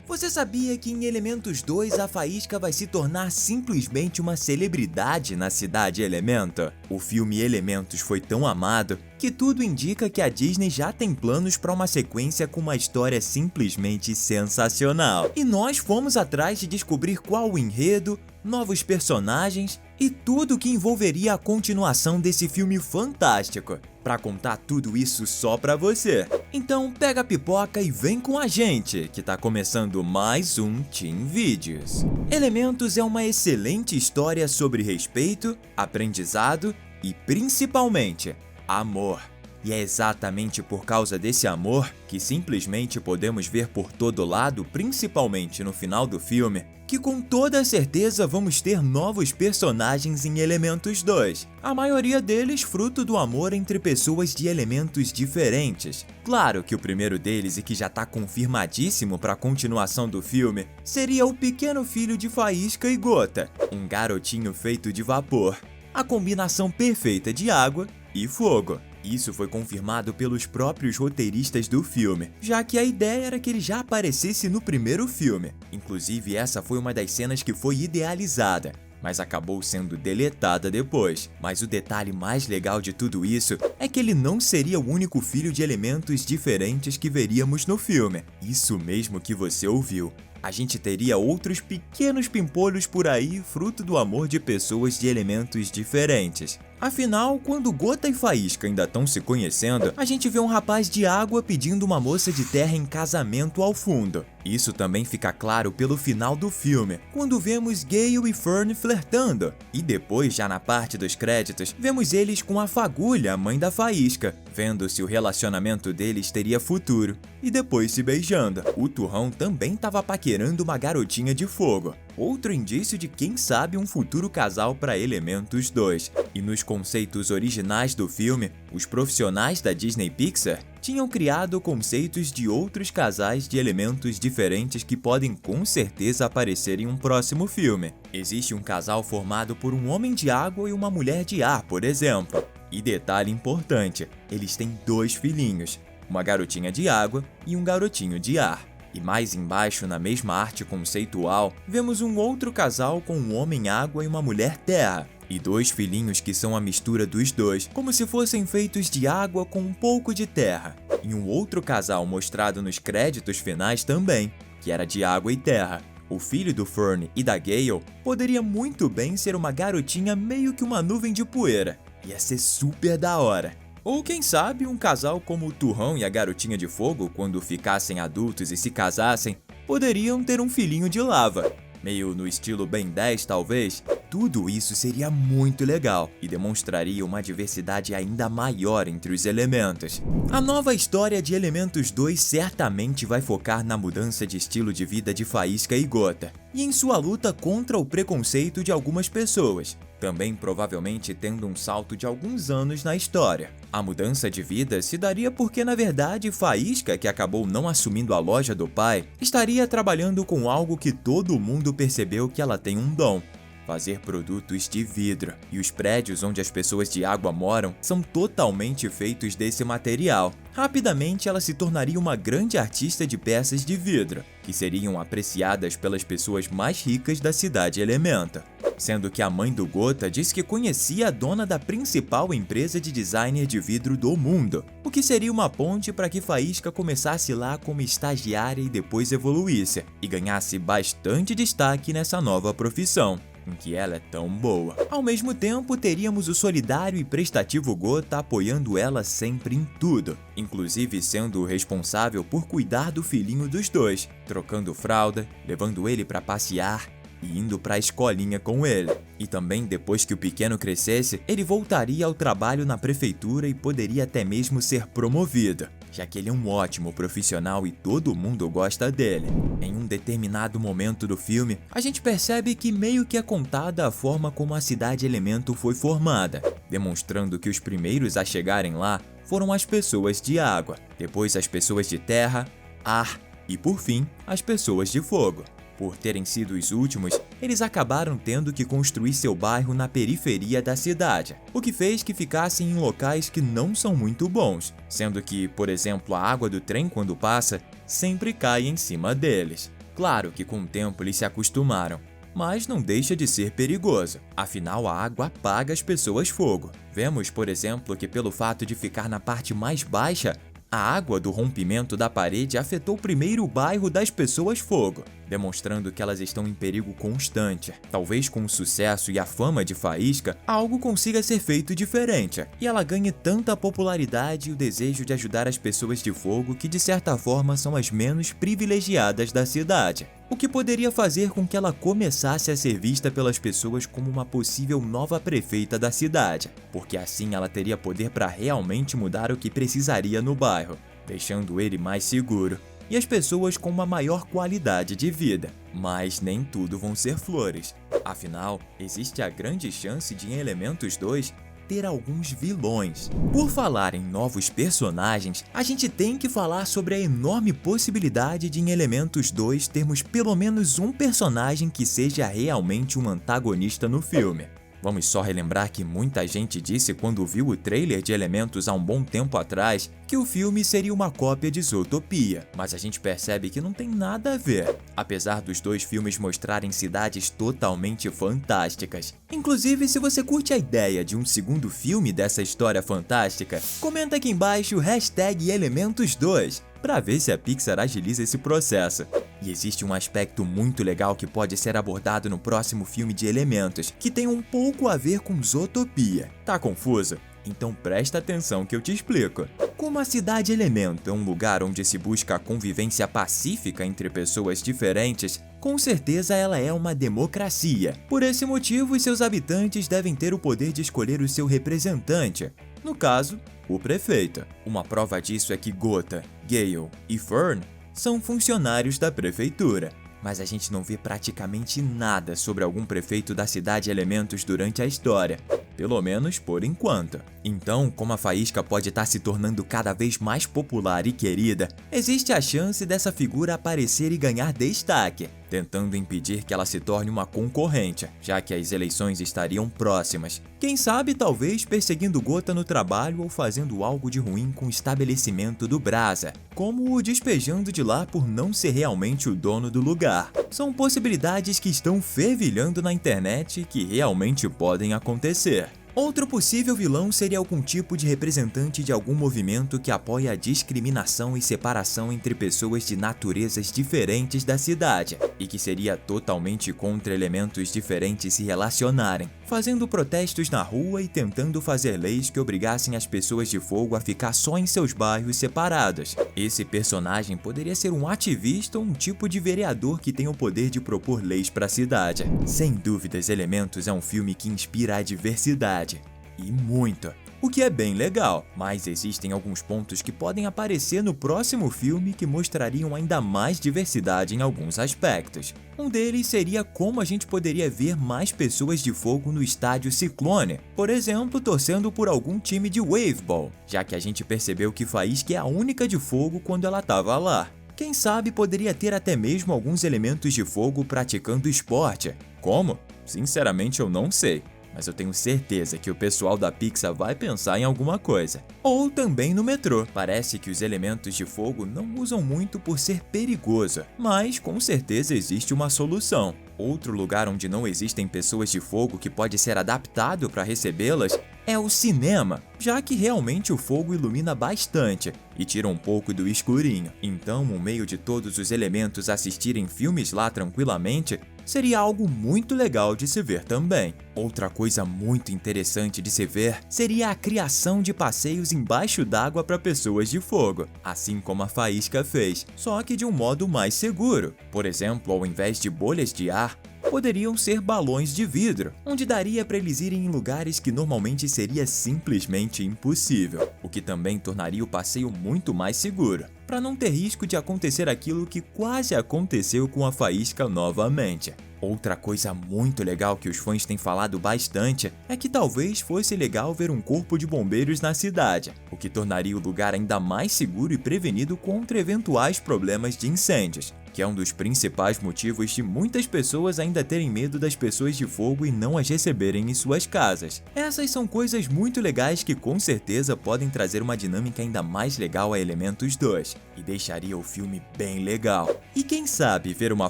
Você sabia que em Elementos 2 a Faísca vai se tornar simplesmente uma celebridade na cidade Elemento? O filme Elementos foi tão amado que tudo indica que a Disney já tem planos para uma sequência com uma história simplesmente sensacional. E nós fomos atrás de descobrir qual o enredo, novos personagens e tudo que envolveria a continuação desse filme fantástico. Para contar tudo isso só para você. Então pega a pipoca e vem com a gente, que tá começando mais um Team Vídeos. Elementos é uma excelente história sobre respeito, aprendizado e principalmente amor. E é exatamente por causa desse amor que simplesmente podemos ver por todo lado, principalmente no final do filme, que com toda certeza vamos ter novos personagens em Elementos 2. A maioria deles fruto do amor entre pessoas de elementos diferentes. Claro que o primeiro deles, e que já tá confirmadíssimo para a continuação do filme, seria o pequeno filho de Faísca e Gota, um garotinho feito de vapor. A combinação perfeita de água e fogo. Isso foi confirmado pelos próprios roteiristas do filme, já que a ideia era que ele já aparecesse no primeiro filme. Inclusive, essa foi uma das cenas que foi idealizada, mas acabou sendo deletada depois. Mas o detalhe mais legal de tudo isso é que ele não seria o único filho de elementos diferentes que veríamos no filme. Isso mesmo que você ouviu. A gente teria outros pequenos pimpolhos por aí, fruto do amor de pessoas de elementos diferentes. Afinal, quando Gota e Faísca ainda estão se conhecendo, a gente vê um rapaz de água pedindo uma moça de terra em casamento ao fundo. Isso também fica claro pelo final do filme, quando vemos Gale e Fern flertando. E depois, já na parte dos créditos, vemos eles com a Fagulha, a mãe da Faísca, vendo se o relacionamento deles teria futuro. E depois se beijando. O Turrão também estava paquerando uma garotinha de fogo. Outro indício de quem sabe um futuro casal para Elementos 2. E nos conceitos originais do filme, os profissionais da Disney Pixar tinham criado conceitos de outros casais de elementos diferentes que podem com certeza aparecer em um próximo filme. Existe um casal formado por um homem de água e uma mulher de ar, por exemplo. E detalhe importante, eles têm 2 filhinhos, uma garotinha de água e um garotinho de ar. E mais embaixo, na mesma arte conceitual, vemos um outro casal com um homem água e uma mulher terra. E 2 filhinhos que são a mistura dos dois, como se fossem feitos de água com um pouco de terra. E um outro casal mostrado nos créditos finais também, que era de água e terra. O filho do Fern e da Gale poderia muito bem ser uma garotinha meio que uma nuvem de poeira. Ia ser super da hora. Ou quem sabe um casal como o Turrão e a garotinha de fogo, quando ficassem adultos e se casassem, poderiam ter um filhinho de lava. Meio no estilo Ben 10 talvez. Tudo isso seria muito legal e demonstraria uma diversidade ainda maior entre os elementos. A nova história de Elementos 2 certamente vai focar na mudança de estilo de vida de Faísca e Gota, e em sua luta contra o preconceito de algumas pessoas, também provavelmente tendo um salto de alguns anos na história. A mudança de vida se daria porque, na verdade, Faísca, que acabou não assumindo a loja do pai, estaria trabalhando com algo que todo mundo percebeu que ela tem um dom: fazer produtos de vidro. E os prédios onde as pessoas de água moram são totalmente feitos desse material. Rapidamente ela se tornaria uma grande artista de peças de vidro, que seriam apreciadas pelas pessoas mais ricas da cidade Elemento. Sendo que a mãe do Gota disse que conhecia a dona da principal empresa de designer de vidro do mundo, o que seria uma ponte para que Faísca começasse lá como estagiária e depois evoluísse, e ganhasse bastante destaque nessa nova profissão, em que ela é tão boa. Ao mesmo tempo, teríamos o solidário e prestativo Gota apoiando ela sempre em tudo, inclusive sendo o responsável por cuidar do filhinho dos dois, trocando fralda, levando ele para passear e indo para a escolinha com ele. E também, depois que o pequeno crescesse, ele voltaria ao trabalho na prefeitura e poderia até mesmo ser promovido, já que ele é um ótimo profissional e todo mundo gosta dele. Em um determinado momento do filme, a gente percebe que meio que é contada a forma como a cidade Elemento foi formada, demonstrando que os primeiros a chegarem lá foram as pessoas de água, depois as pessoas de terra, ar e, por fim, as pessoas de fogo. Por terem sido os últimos, eles acabaram tendo que construir seu bairro na periferia da cidade, o que fez que ficassem em locais que não são muito bons, sendo que, por exemplo, a água do trem quando passa sempre cai em cima deles. Claro que com o tempo eles se acostumaram, mas não deixa de ser perigoso, afinal a água apaga as pessoas fogo. Vemos, por exemplo, que pelo fato de ficar na parte mais baixa, a água do rompimento da parede afetou primeiro o bairro das pessoas fogo, demonstrando que elas estão em perigo constante. Talvez com o sucesso e a fama de Faísca, algo consiga ser feito diferente, e ela ganhe tanta popularidade e o desejo de ajudar as pessoas de fogo que de certa forma são as menos privilegiadas da cidade. O que poderia fazer com que ela começasse a ser vista pelas pessoas como uma possível nova prefeita da cidade, porque assim ela teria poder para realmente mudar o que precisaria no bairro, deixando ele mais seguro e as pessoas com uma maior qualidade de vida. Mas nem tudo vão ser flores. Afinal, existe a grande chance de em Elementos 2 ter alguns vilões. Por falar em novos personagens, a gente tem que falar sobre a enorme possibilidade de em Elementos 2 termos pelo menos um personagem que seja realmente um antagonista no filme. Vamos só relembrar que muita gente disse quando viu o trailer de Elementos há um bom tempo atrás que o filme seria uma cópia de Zootopia, mas a gente percebe que não tem nada a ver, apesar dos dois filmes mostrarem cidades totalmente fantásticas. Inclusive, se você curte a ideia de um segundo filme dessa história fantástica, comenta aqui embaixo o hashtag Elementos2 para ver se a Pixar agiliza esse processo. E existe um aspecto muito legal que pode ser abordado no próximo filme de Elementos, que tem um pouco a ver com Zootopia. Tá confuso? Então presta atenção que eu te explico. Como a cidade Elemento é um lugar onde se busca a convivência pacífica entre pessoas diferentes, com certeza ela é uma democracia. Por esse motivo, seus habitantes devem ter o poder de escolher o seu representante. No caso, o prefeito. Uma prova disso é que Gota, Gale e Fern são funcionários da prefeitura, mas a gente não vê praticamente nada sobre algum prefeito da cidade Elementos durante a história, pelo menos por enquanto. Então, como a Faísca pode estar se tornando cada vez mais popular e querida, existe a chance dessa figura aparecer e ganhar destaque, tentando impedir que ela se torne uma concorrente, já que as eleições estariam próximas. Quem sabe, talvez perseguindo Gota no trabalho ou fazendo algo de ruim com o estabelecimento do Brasa, como o despejando de lá por não ser realmente o dono do lugar. São possibilidades que estão fervilhando na internet e que realmente podem acontecer. Outro possível vilão seria algum tipo de representante de algum movimento que apoia a discriminação e separação entre pessoas de naturezas diferentes da cidade, e que seria totalmente contra elementos diferentes se relacionarem, fazendo protestos na rua e tentando fazer leis que obrigassem as pessoas de fogo a ficar só em seus bairros separados. Esse personagem poderia ser um ativista ou um tipo de vereador que tem o poder de propor leis para a cidade. Sem dúvidas, Elementos é um filme que inspira a diversidade. E muito, o que é bem legal, mas existem alguns pontos que podem aparecer no próximo filme que mostrariam ainda mais diversidade em alguns aspectos. Um deles seria como a gente poderia ver mais pessoas de fogo no estádio Ciclone, por exemplo, torcendo por algum time de Waveball, já que a gente percebeu que Faísca é a única de fogo quando ela estava lá. Quem sabe poderia ter até mesmo alguns elementos de fogo praticando esporte. Como? Sinceramente eu não sei, mas eu tenho certeza que o pessoal da Pixar vai pensar em alguma coisa. Ou também no metrô. Parece que os elementos de fogo não usam muito por ser perigoso, mas com certeza existe uma solução. Outro lugar onde não existem pessoas de fogo que pode ser adaptado para recebê-las é o cinema, já que realmente o fogo ilumina bastante e tira um pouco do escurinho. Então, no meio de todos os elementos assistirem filmes lá tranquilamente, seria algo muito legal de se ver também. Outra coisa muito interessante de se ver seria a criação de passeios embaixo d'água para pessoas de fogo, assim como a Faísca fez, só que de um modo mais seguro. Por exemplo, ao invés de bolhas de ar, poderiam ser balões de vidro, onde daria para eles irem em lugares que normalmente seria simplesmente impossível, o que também tornaria o passeio muito mais seguro, para não ter risco de acontecer aquilo que quase aconteceu com a Faísca novamente. Outra coisa muito legal que os fãs têm falado bastante é que talvez fosse legal ver um corpo de bombeiros na cidade, o que tornaria o lugar ainda mais seguro e prevenido contra eventuais problemas de incêndios. que é um dos principais motivos de muitas pessoas ainda terem medo das pessoas de fogo e não as receberem em suas casas. Essas são coisas muito legais que com certeza podem trazer uma dinâmica ainda mais legal a Elementos 2 e deixaria o filme bem legal. E quem sabe ver uma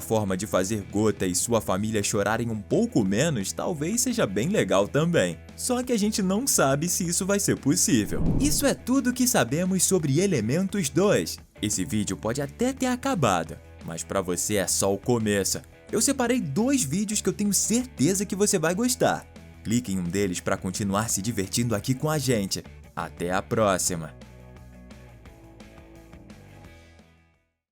forma de fazer Gota e sua família chorarem um pouco menos talvez seja bem legal também. Só que a gente não sabe se isso vai ser possível. Isso é tudo que sabemos sobre Elementos 2. Esse vídeo pode até ter acabado, mas pra você é só o começo. Eu separei 2 vídeos que eu tenho certeza que você vai gostar. Clique em um deles para continuar se divertindo aqui com a gente. Até a próxima!